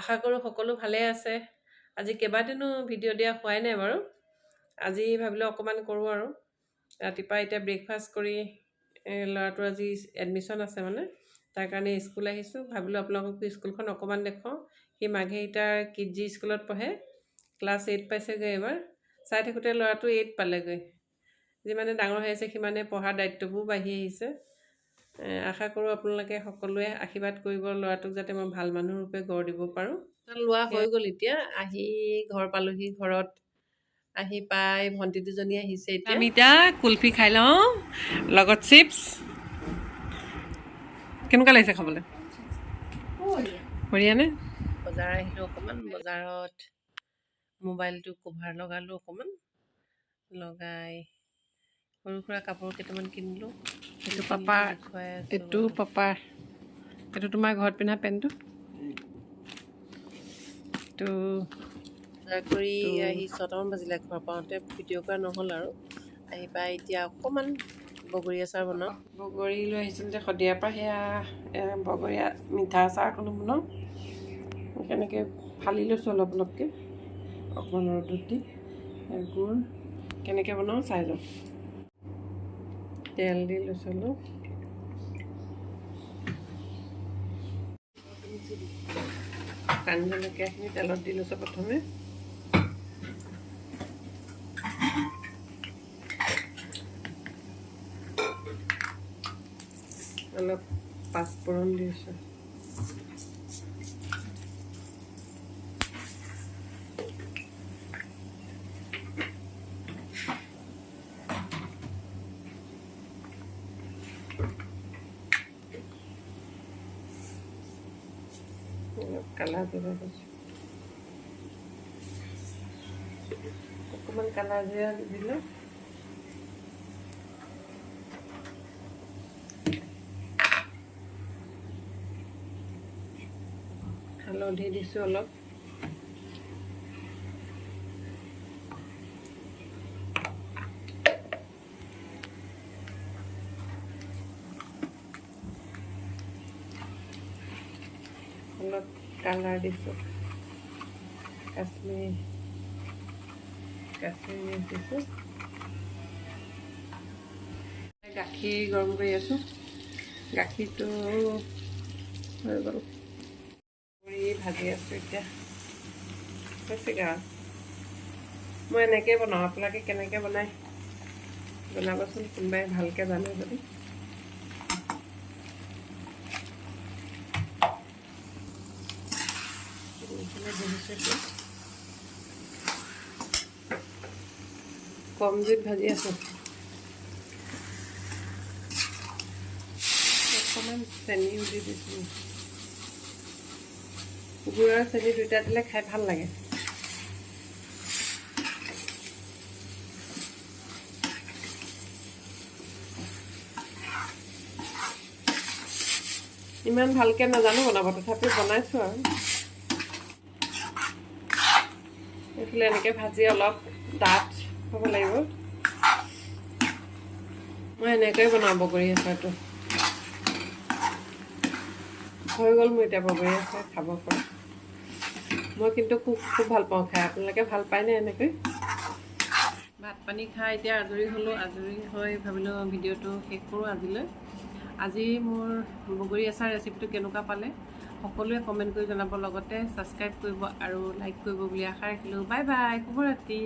আশা কৰোঁ সকলো ভালে আছে। আজি কেইবাদিনো ভিডিঅ' দিয়া হোৱাই নাই বাৰু। আজি ভাবিলোঁ অকণমান কৰোঁ আৰু। ৰাতিপুৱা এতিয়া ব্ৰেকফাষ্ট কৰি ল'ৰাটোৰ আজি এডমিশ্যন আছে মানে, তাৰ কাৰণে স্কুল আহিছোঁ। ভাবিলোঁ আপোনালোকক স্কুলখন অকণমান দেখুৱাওঁ। সি মাঘেৰিটাৰ কিডজি স্কুলত পঢ়ে, ক্লাছ 8 পাইছেগৈ এইবাৰ। চাই থাকোঁতে ল'ৰাটো 8 পালেগৈ। যিমানে ডাঙৰ হৈ আছে সিমানে পঢ়াৰ দায়িত্ববোৰ বাঢ়ি আহিছে। আশা কৰোঁ আপোনালোকে সকলোৱে আশীৰ্বাদ কৰিব, ল'ৰাটোক যাতে মই ভাল মানুহ ৰূপে গঢ় দিব পাৰোঁ। লোৱা হৈ গ'ল এতিয়া, আহি ঘৰ পালোহি। ঘৰত আহি পাই ভণ্টি দুজনী আহিছে। এতিয়া আমি কুলফি খাই লওঁ, লগত চিপছ। কেনেকুৱা লাগিছে খাবলৈ? বঢ়িয়ানে? বজাৰ আহিলোঁ অকণমান। বজাৰত মোবাইলটো কভাৰ লগালোঁ অকণমান, লগাই সৰু সুৰা কাপোৰ কেইটামান কিনিলোঁ। এইটো পাপাৰ, এইটো পাপাৰ, এইটো তোমাৰ ঘৰত পিন্ধা পেণ্টটো। এইটো বজাৰ কৰি আহি 6টামান বাজিলে। ঘৰ পাওঁতে ভিডিঅ' কৰা নহ'ল আৰু। আহি পাই এতিয়া অকণমান বগৰী আচাৰ বনাওঁ। বগৰী লৈ আহিছিলোঁ যে শদিয়াৰ পৰা, সেয়া বগৰী মিঠা আচাৰ অকণো বনাওঁ। সেনেকৈ ফালি লৈছোঁ অলপ অলপকৈ, অকণমান ৰ'দত দি। গুড় কেনেকৈ বনাওঁ চাই লওঁ। তেল দি লৈছোঁ অলপ। কান জলকীয়াখিনি তেলত দি লৈছোঁ প্ৰথমে। অলপ পাঁচফোৰণ দিছোঁ। অলপ কালাৰ জিৰা দিছোঁ, অকণমান কালাৰ জিৰা দিলোঁ। হালধি দিছোঁ অলপ। অলপ কালাৰ দিছোঁ, কাশ্মীৰী দিছোঁ। গাখীৰ গৰম কৰি আছোঁ। গাখীৰটো হৈ গ'ল, কৰি ভাজি আছোঁ এতিয়া। হৈছেগৈ আৰু। মই এনেকৈ বনাওঁ, আপোনালোকে কেনেকৈ বনায় জনাবচোন, কোনোবাই ভালকৈ জানে যদি। কম জুইত ভাজি আছোঁ। অকণমান চেনিও দি দিছোঁ। গুড় আৰু চেনি দুইটা দিলে খাই ভাল লাগে। ইমান ভালকৈ নাজানো বনাব, তথাপিও বনাইছোঁ আৰু। এইফালে এনেকৈ ভাজি অলপ ডাঠ হ'ব লাগিব। মই এনেকৈয়ে বনাওঁ বগৰী আচাৰটো। হৈ গ'ল মোৰ এতিয়া বগৰী আচাৰ খাব পৰা। মই কিন্তু খুব ভাল পাওঁ খাই। আপোনালোকে ভাল পায়নে এনেকৈ? ভাত পানী খাই এতিয়া আজৰি হ'লোঁ। আজৰি হৈ ভাবিলোঁ ভিডিঅ'টো শেষ কৰোঁ আজিলৈ। আজি মোৰ বগৰী আচাৰ ৰেচিপিটো কেনেকুৱা পালে সকলোৱে কমেণ্ট কৰি জনাব, লগতে ছাবস্ক্ৰাইব কৰিব আৰু লাইক কৰিব বুলি আশা ৰাখিলোঁ। বাই বাই, শুভৰাত্ৰি।